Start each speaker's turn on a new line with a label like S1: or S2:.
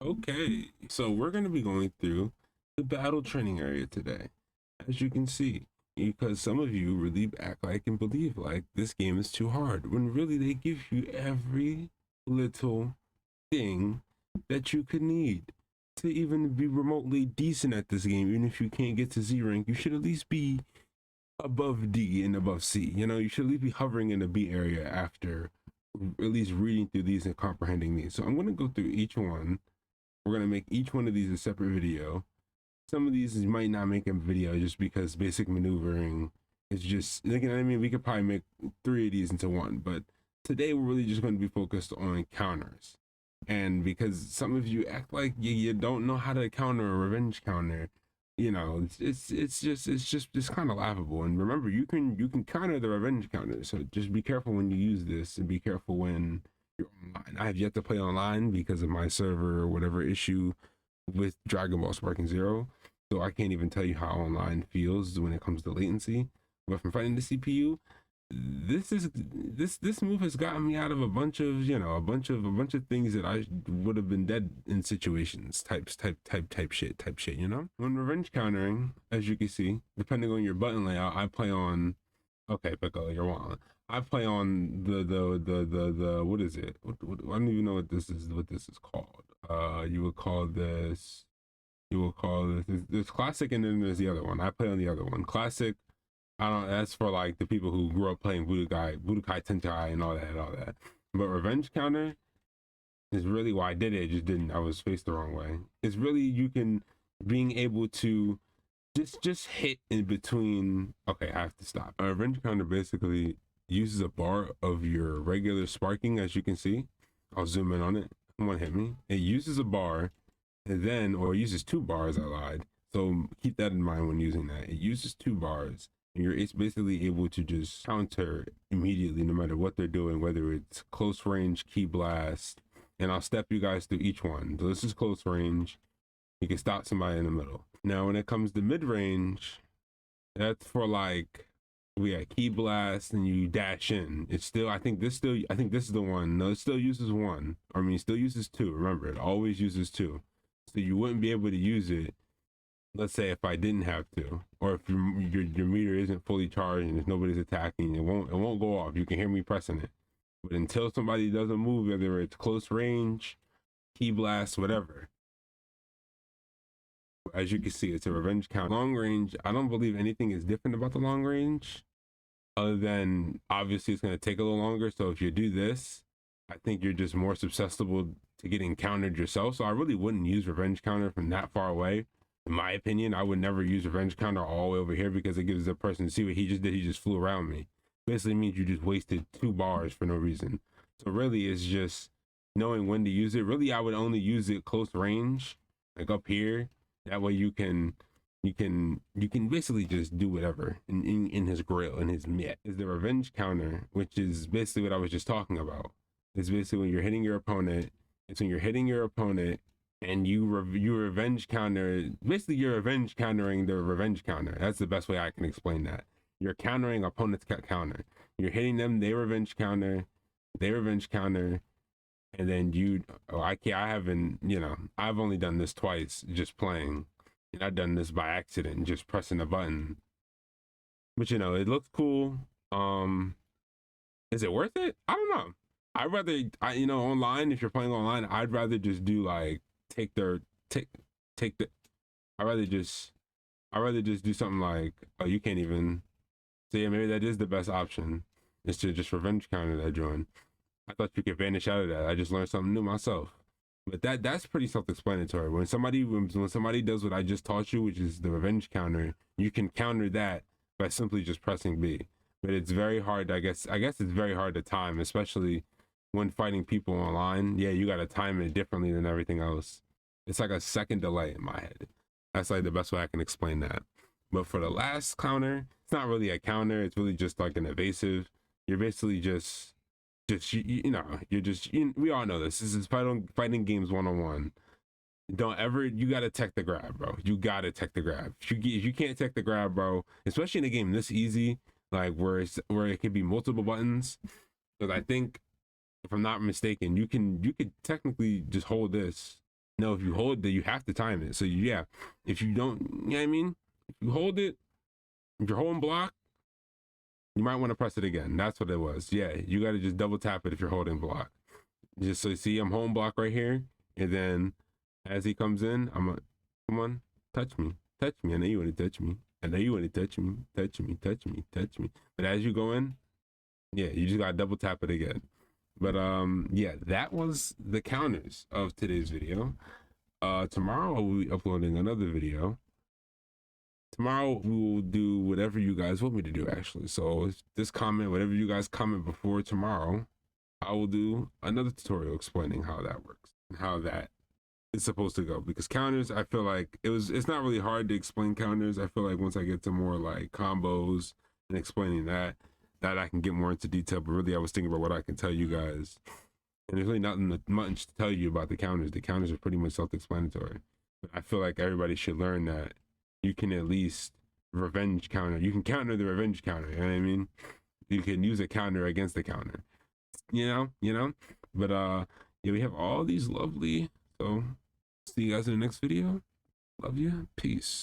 S1: Okay, so we're going to be going through the battle training area today, as you can see, because some of you really act like and believe like this game is too hard, when really they give you every little thing that you could need to even be remotely decent at this game. Even if you can't get to Z rank, you should at least be above D and above C. You know, you should at least be hovering in the B area after at least reading through these and comprehending these. So I'm going to go through each one. We're going to make each one of these a separate video. Some of these might not make a video just because basic maneuvering is just, you know what I mean? We could probably make 3 of these into one, but today we're really just going to be focused on counters. And because some of you act like you don't know how to counter a revenge counter, you know, it's kind of laughable. And remember, you can counter the revenge counter. So just be careful when you use this, and be careful when you're online. I have yet to play online because of my server or whatever issue with Dragon Ball Sparking Zero. So I can't even tell you how online feels when it comes to latency. But from fighting the CPU, this move has gotten me out of a bunch of, you know, a bunch of things that I would have been dead in situations. Type shit, you know? When revenge countering, as you can see, depending on your button layout, I play on, okay, Piccolo, you're wrong. I play on the what is it? I don't even know what this is called. You would call this, there's classic, and then there's the other one. I play on the other one. Classic, I don't, that's for like the people who grew up playing Budokai Tenkaichi and all that. But revenge counter is really why I did it. Just didn't, I was faced the wrong way. It's really, you can, being able to just hit in between. Okay, I have to stop. A revenge counter basically uses a bar of your regular sparking, as you can see. I'll zoom in on it. Someone hit me. It uses a bar, and then, or it uses 2 bars. I lied. So keep that in mind when using that. It uses 2 bars, and it's basically able to just counter immediately, no matter what they're doing, whether it's close range, key blast. And I'll step you guys through each one. So this is close range. You can stop somebody in the middle. Now, when it comes to mid range, that's for like, we got key blast and you dash in. It's still, I think this is the one. No, it still uses 1. I mean, it still uses 2. Remember, it always uses 2. So you wouldn't be able to use it, let's say, if I didn't have to, or if your meter isn't fully charged and if nobody's attacking, it won't go off. You can hear me pressing it. But until somebody doesn't move, whether it's close range, key blast, whatever, as you can see, it's a revenge count. Long range, I don't believe anything is different about the long range, other than obviously it's going to take a little longer. So if you do this, I think you're just more susceptible to getting countered yourself. So I really wouldn't use revenge counter from that far away. In my opinion, I would never use revenge counter all the way over here, because it gives the person, see what he just did, he just flew around me. Basically means you just wasted 2 bars for no reason. So really it's just knowing when to use it. Really, I would only use it close range, like up here. That way you can basically just do whatever in his grill, in his mitt. Is the revenge counter, which is basically what I was just talking about. It's basically when you're hitting your opponent. It's when you're hitting your opponent and you revenge counter. Basically, you're revenge countering the revenge counter. That's the best way I can explain that. You're countering opponent's counter. You're hitting them. They revenge counter. They revenge counter. And then you, oh, I can't, I haven't, you know, I've only done this twice just playing. And I've done this by accident, just pressing a button. But you know, it looks cool. Um, is it worth it? I don't know. I'd rather, you know, online, if you're playing online, I'd rather just do like, take their, take, take the, I'd rather just, I'd rather just do something like, oh, you can't even, so yeah, maybe that is the best option, is to just revenge counter that join. I thought you could vanish out of that. I just learned something new myself. But that's pretty self-explanatory. When somebody does what I just taught you, which is the revenge counter, you can counter that by simply just pressing B. But it's very hard. I guess it's very hard to time, especially when fighting people online. Yeah, you got to time it differently than everything else. It's like a second delay in my head. That's like the best way I can explain that. But for the last counter, it's not really a counter. It's really just like an evasive. You're basically just you know, we all know this is fighting games 101. Don't ever, you gotta tech the grab, bro. You gotta tech the grab. If you can't tech the grab, bro, especially in a game this easy, like where it could be multiple buttons, because I think, if I'm not mistaken, you could technically just hold this No, if you hold it, you have to time it. So yeah, if you don't, you know what I mean? If you hold it, if you're holding block, you might want to press it again. That's what it was. Yeah, you got to just double tap it if you're holding block. Just so you see, I'm holding block right here, and then as he comes in, I'm like, come on, touch me, touch me. I know you want to touch me. I know you want to touch me, touch me, touch me, touch me. But as you go in, yeah, you just gotta double tap it again. But yeah, that was the counters of today's video. Tomorrow I will be uploading another video. Tomorrow we will do whatever you guys want me to do, actually. So this comment, whatever you guys comment before tomorrow, I will do another tutorial explaining how that works and how that is supposed to go. Because counters, I feel like it's not really hard to explain counters. I feel like once I get to more like combos and explaining that I can get more into detail. But really I was thinking about what I can tell you guys. And there's really nothing much to tell you about the counters. The counters are pretty much self-explanatory. But I feel like everybody should learn that you can at least revenge counter. You can counter the revenge counter. You know what I mean? You can use a counter against the counter. You know. But yeah, we have all these lovely. So see you guys in the next video. Love you. Peace.